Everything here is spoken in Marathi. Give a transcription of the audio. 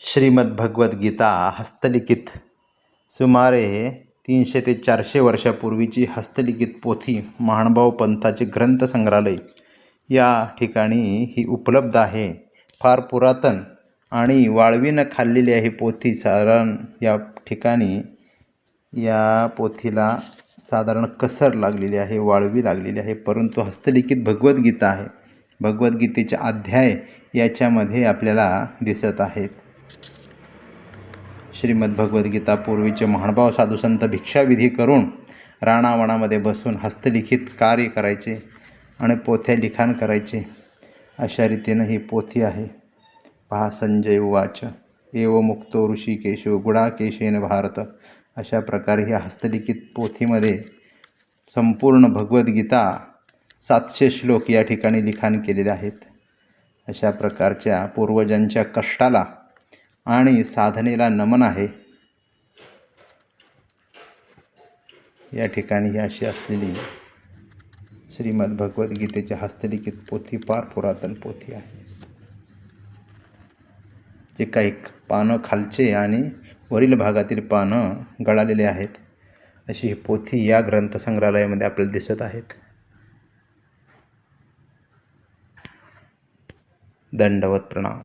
श्रीमद्भगवद्गीता हस्तलिखित सुमारे 300 ते 400 वर्षापूर्वीची हस्तलिखित पोथी महानुभाव पंथाचे ग्रंथसंग्रहालय या ठिकाणी ही उपलब्ध आहे. फार पुरातन आणि वाळवीनं खाल्लेली आहे पोथी. साधारण या ठिकाणी या पोथीला साधारण कसर लागलेली आहे, वाळवी लागलेली आहे, परंतु हस्तलिखित भगवद्गीता आहे. भगवद्गीतेचे अध्याय याच्यामध्ये आपल्याला दिसत आहेत. श्रीमद्भगवद्गीता पूर्वीचे महानुभाव साधुसंत भिक्षाविधी करून राणावणामध्ये बसून हस्तलिखित कार्य करायचे आणि पोथ्या लिखाण करायचे. अशा रीतीनं ही पोथी आहे. पहा. संजय उवाच एव मुक्तो ऋषिकेशो गुडाकेशेन भारत. अशा प्रकारे ह्या हस्तलिखित पोथीमध्ये संपूर्ण भगवद्गीता 700 श्लोक या ठिकाणी लिखाण केलेले आहेत. अशा प्रकारच्या पूर्वजांच्या कष्टाला आणि साधनेला नमन आहे. या ठिकाणी ही अशी असलेली श्रीमद्भगवद्गीतेची हस्तलिखित पोथी फार पुरातन पोथी आहे. जे काही पानं खालचे आणि वरील भागातील पानं गळालेले आहेत, अशी ही पोथी या ग्रंथसंग्रहालयामध्ये आपल्याला दिसत आहेत. दंडवत प्रणाम.